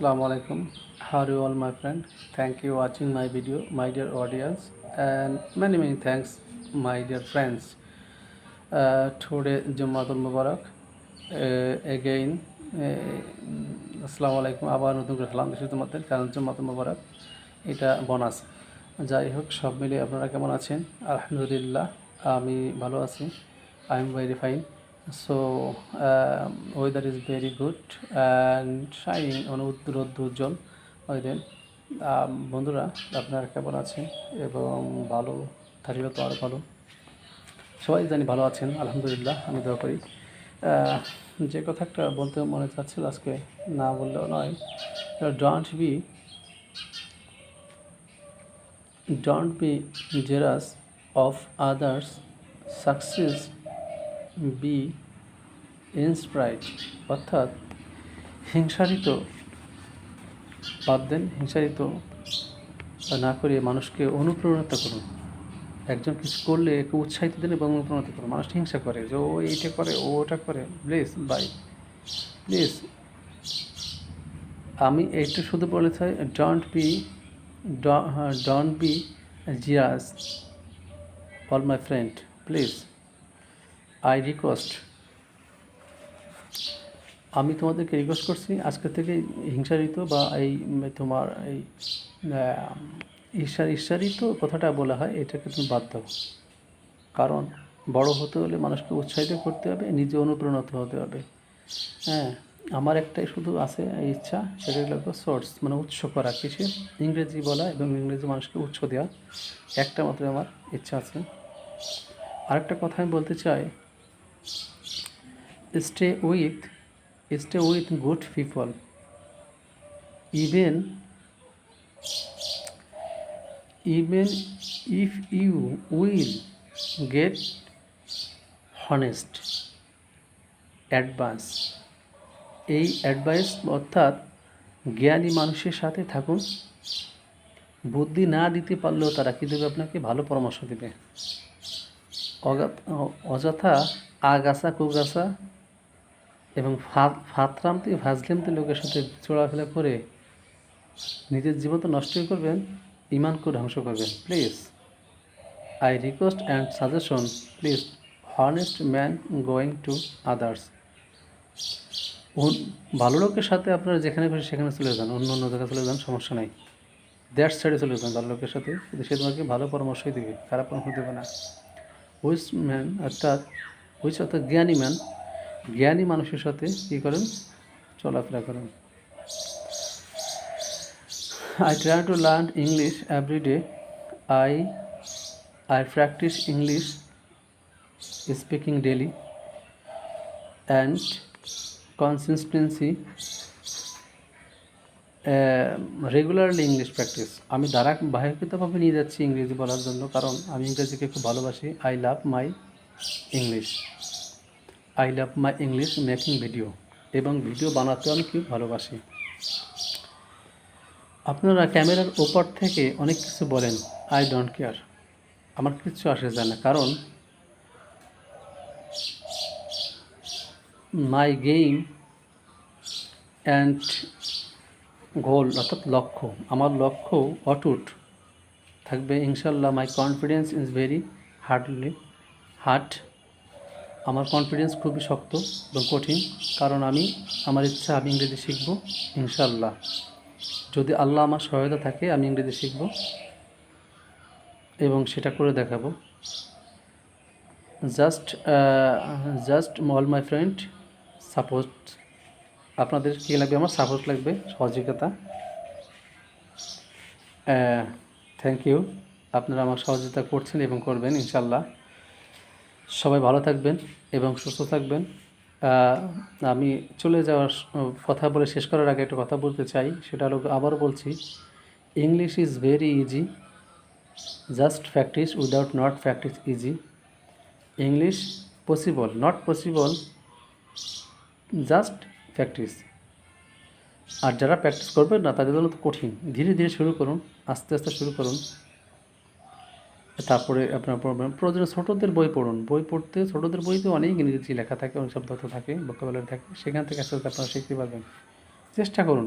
Assalamu alaikum. How are you all, my friend? Thank you watching my video, my dear audience, and many thanks, my dear friends. Today Jummatul Mubarak. Again, আসসালামু আলাইকুম, আবার নতুন করে সালাম দিচ্ছি তোমাদের, কারণ জুম্মাতুল মুবারক, এটা বোনাস। যাই হোক, সব মিলিয়ে আপনারা কেমন আছেন? আলহামদুলিল্লাহ, আমি ভালো আছি। I am very fine. So weather is very good and shining on রোদ্দুর উজ্জ্বল ওয়েদার। বন্ধুরা, আপনারা কেমন আছেন? এবং ভালো থাকলে তো আরও ভালো। সবাই জানি ভালো আছেন, আলহামদুলিল্লাহ, আমি দোয়া করি। যে কথাটা বলতে মনে চাচ্ছিল আজকে, না বললেও নয়, don't be jealous of others success, B inspired. অর্থাৎ হিংসারিত বাদ দেন, হিংসারিত না করে মানুষকে অনুপ্রেরণা করুন। একজন কিছু করলে একে উৎসাহিত দেন এবং অনুপ্রাণিত করুন। মানুষ হিংসা করে যে ও এইটা করে, ও ওটা করে। প্লিজ ভাই, প্লিজ, আমি এইটা শুধু বলে চাই, don't be Zia's all my friend, please, I request. আমি তোমাদেরকে রিকোয়েস্ট করছি, আজকে থেকে হিংসারিত বা এই তোমার এই ঈর্ষারিত কথাটা বলা হয়, এটাকে তুমি বাদ দাও। কারণ বড় হতে হলে মানুষকে উৎসাহিত করতে হবে, নিজে অনুপ্রাণিত হতে হবে। হ্যাঁ, আমার একটাই শুধু আছে ইচ্ছা, সেটা হলো সোর্স, মানে উৎস করা, কিসের? ইংরেজি বলা এবং ইংরেজি মানুষকে উৎস দেওয়া, একটা মাত্র আমার ইচ্ছা আছে। আরেকটা কথা আমি বলতে চাই, stay with good people, even if you will get honest advance. এই অ্যাডভাইস অর্থাৎ জ্ঞানী মানুষের সাথে থাকুন। বুদ্ধি না দিতে পারলেও তারা কী দেবে? আপনাকে ভালো পরামর্শ দেবে। অযথা আগাছা কুগাছা এবং ফাজলামতে লোকের সাথে চলাফেরা করে নিজের জীবন তো নষ্টই করবেন, ইমানকে ধ্বংস করবেন। Please, I request and suggestion, please, honest man going to others. ভালো লোকের সাথে আপনারা যেখানে খুশি সেখানে চলে যান, অন্য জায়গায় চলে যান, সমস্যা নেই। দ্যাটস সাইডে চলে যান ভালো লোকের সাথে, কিন্তু সে তোমাকে ভালো পরামর্শই দেবে, খারাপ পরামর্শ দেবে না। অর্থাৎ জ্ঞানী মানুষের সাথে কী করেন? চলাফেরা করেন। I try to learn English every day. I practice English speaking daily and consistency, regularly English practice. আমি ধারাবাহিকতাভাবে নিয়ে যাচ্ছি ইংরেজি বলার জন্য, কারণ আমি ইংরেজিকে খুব ভালোবাসি। I love my English making video, এবং ভিডিও বানাতেও আমি খুব ভালোবাসি। আপনারা ক্যামেরার ওপর থেকে অনেক কিছু বলেন, আই ডোন্ট কেয়ার, আমার কিচ্ছু আসে যায় না। কারণ মাই গেইম অ্যান্ড গোল, অর্থাৎ লক্ষ্য, আমার লক্ষ্য অটুট থাকবে ইনশাল্লাহ। মাই কনফিডেন্স ইজ ভেরি হার্ড, আমার কনফিডেন্স খুবই শক্ত এবং কঠিন। কারণ আমার ইচ্ছা আমি ইংরেজি শিখব ইনশাল্লাহ। যদি আল্লাহ আমার সহায়তা থাকে, আমি ইংরেজি শিখব এবং সেটা করে দেখাবো। Just all my friend support. আপনাদের কী লাগবে? আমার সাপোর্ট লাগবে, সহযোগিতা। থ্যাংক ইউ, আপনারা আমার সহযোগিতা করছেন এবং করবেন ইনশাল্লাহ। সবাই ভালো থাকবেন এবং সুস্থ থাকবেন। আমি চলে যাওয়ার কথা বলে শেষ করার আগে একটা কথা বলতে চাই, সেটা হলো, আবারও বলছি, English is very easy, just practice. Without not practice easy. English possible, not possible, just practice. আর যারা প্র্যাকটিস করবেন না, তাদের জন্য তো কঠিন। ধীরে ধীরে শুরু করুন, আস্তে আস্তে শুরু করুন, তারপরে আপনার পড়বেন। প্রয়োজনে ছোটোদের বই পড়ুন। ছোটোদের বইতে অনেক ইংরেজি লেখা থাকে, অনেক শব্দ থাকে, ভোকাবুলারি থাকে, সেখান থেকে আস্তে আস্তে আপনারা শিখতে পারবেন। চেষ্টা করুন,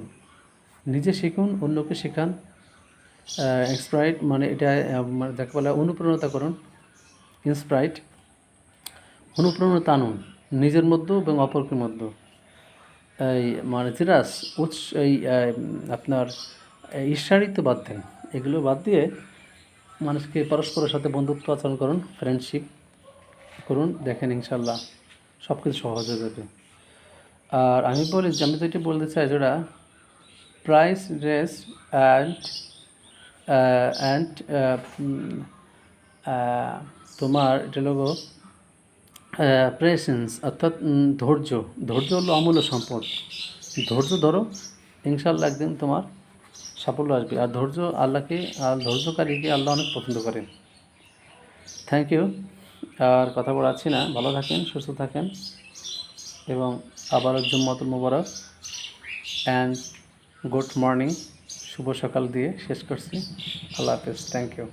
নিজে শিখুন, অন্যকে শেখান। এক্সপ্রাইট মানে এটা যাকে বলে অনুপ্রেরণা করুন, ইন্সপ্রাইট, অনুপ্রেরণা আনুন নিজের মধ্যে এবং অপরকের মধ্যে। এই মানে জিরাস এই আপনার ঈর্ষান্বিত বাদ দেন, এগুলো বাদ দিয়ে মানুষকে পরস্পরের সাথে বন্ধুত্ব আচরণ করুন, ফ্রেন্ডশিপ করুন, দেখেন ইনশাল্লাহ সব কিছু সহজ হয়ে যাবে। আর আমি তো এটি বলতে চাই যেটা প্রাইস রেস অ্যান্ড তোমার এটা লোগো প্রেসেন্স, অর্থাৎ ধৈর্য হলো অমূল্য সম্পদ। ধৈর্য ধরো, ইনশাল্লাহ একদিন তোমার সাফল্য আসবে। আর ধৈর্যকারীকে আল্লাহ অনেক পছন্দ করেন। Thank you. আর কথা বলাচ্ছি না, ভালো থাকেন, সুস্থ থাকেন এবং আবারও জুম্মাতুল মুবারক অ্যান্ড গুড মর্নিং, শুভ সকাল দিয়ে শেষ করছি। আল্লাহ হাফেজ, থ্যাংক ইউ।